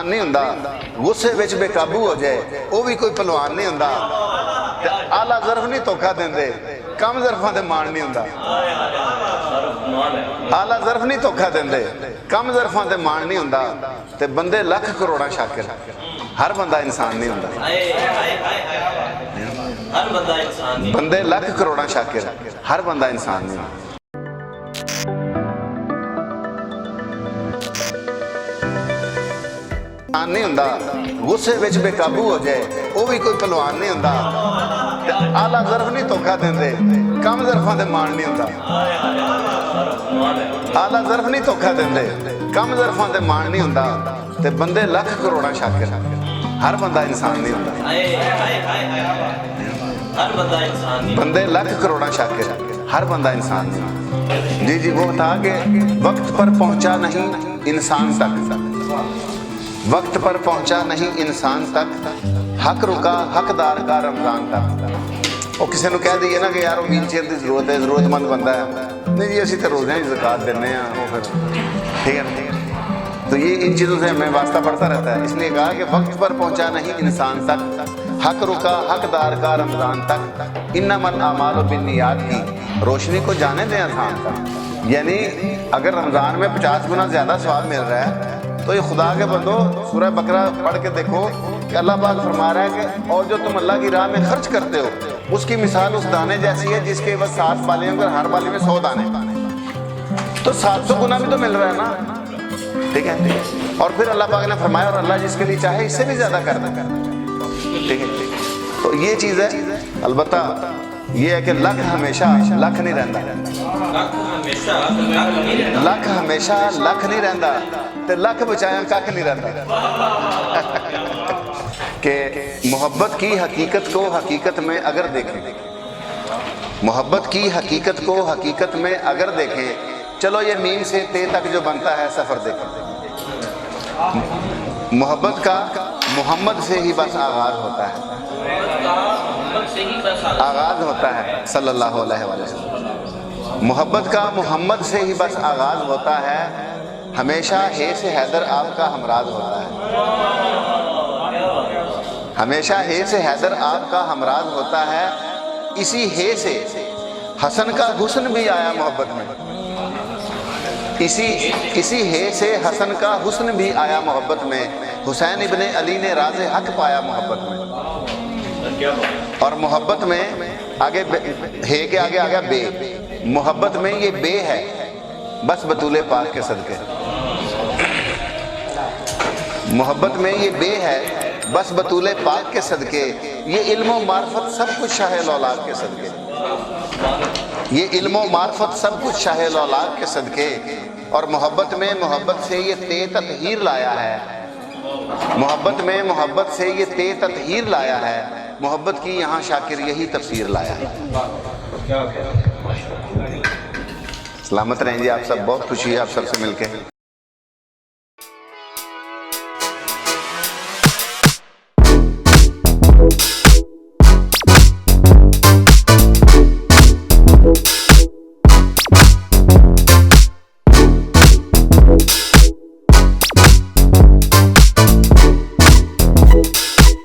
नहीं हुंदा, गुस्से विच बेकाबू हो जाए वो भी कोई पहलवान नहीं हुंदा। आला ज़र्फ नहीं धोखा देंदे, कम ज़र्फां ते मान नहीं हुंदा। आला ज़र्फ नहीं धोखा देंदे, कम ज़र्फां ते मान नहीं हुंदा। ते बंदे लख करोड़ां शाकिर, हर बंदा इंसान नहीं हुंदा। बंदे लख करोड़ां शाकिर, हर बंदा इंसान नहीं हुंदा। नहीं हुंदा, गुस्से विच बेकाबू हो जाए वो भी कोई पहलवान नहीं हुंदा। आला ज़र्फ नहीं धोखा देंदे, कम ज़र्फां ते मान नहीं हुंदा। आला ज़र्फ नहीं धोखा देंदे, कम ज़र्फां ते मान नहीं हुंदा। ते बंदे लख करोड़ां शाकिर, हर बंदा इंसान नहीं हुंदा। बंदे लख करोड़ां शाकिर, हर बंदा इंसान नहीं हुंदा। जी जी, वो था कि वक्त पर पहुंचा नहीं इंसान तक, वक्त पर पहुंचा नहीं इंसान तक, हक रुका हकदार का रमजान तक। वो किसी को कह दीए ना कि यार वो व्हील चेयर की जरूरत है, जरूरतमंद बंदा है, नहीं जी असी तो रोज़े ही ज़कात देने हैं, वो फिर ठीक है ना। तो ये इन चीज़ों से हमें वास्ता पड़ता रहता है। इसलिए कहा कि वक्त पर पहुंचा नहीं इंसान तक, हक रुका हकदार का रमज़ान तक, इन्नमल आमालु बिन्नियात की रोशनी को जाने दें अज़ान तक। यानी अगर रमज़ान में 50 गुना ज़्यादा स्वाब मिल रहा है तो ये खुदा के बंदो सूरह बकरा पढ़ के देखो कि अल्लाह पाक फरमा रहा है कि और जो तुम अल्लाह की राह में खर्च करते हो उसकी मिसाल उस दाने जैसी है जिसके बस 7 बाले हैं, अगर हर बाले में 100 दाने, तो 700 गुना भी तो मिल रहा है ना। ठीक है। और फिर अल्लाह पाक ने फरमाया और अल्लाह जिसके लिए चाहे इससे भी ज्यादा कर दे। ठीक है। तो ये चीज है। अलबत्ता ये है कि लख हमेशा लख नहीं रहता, लख हमेशा लख नहीं रहता, ते लख बचाया कख नहीं रहता। कि मोहब्बत की हकीकत को हकीकत में अगर देखें, मोहब्बत की हकीकत को हकीकत में अगर देखें, चलो ये मीम से ते तक जो बनता है सफर देखें। मोहब्बत का मोहम्मद से ही बस आगाज होता है, आगाज होता है सल्लल्लाहु अलैहि वसल्लम। मोहब्बत का मोहम्मद से ही बस आगाज होता है, हमेशा हे से हैदर आपका हमराज होता है, हमेशा हे से हैदर आपका हमराज होता है। इसी हे से हसन का हुस्न भी आया मोहब्बत में, इसी हे से हसन का हुस्न भी आया मोहब्बत में। हुसैन इब्ने अली ने राज़े हक पाया मोहब्बत में। और मोहब्बत में आगे हे के आगे आ गया बे, मोहब्बत में ये बे है बस बतूले पाक के सदके। मोहब्बत में ये बे है बस बतूले पाक के सदके, ये इल्म व मार्फत सब कुछ शाह औलाद के सदके, ये इल्म व मार्फत सब कुछ शाह औलाद के सदके। और मोहब्बत में मोहब्बत से ये ते ततहीर लाया है, मोहब्बत में मोहब्बत से ये ते ततहीर लाया है। मोहब्बत की यहाँ शाकिर यही तफसीर लाया है। सलामत रहें जी आप सब, बहुत खुशी है आप सबसे मिलके।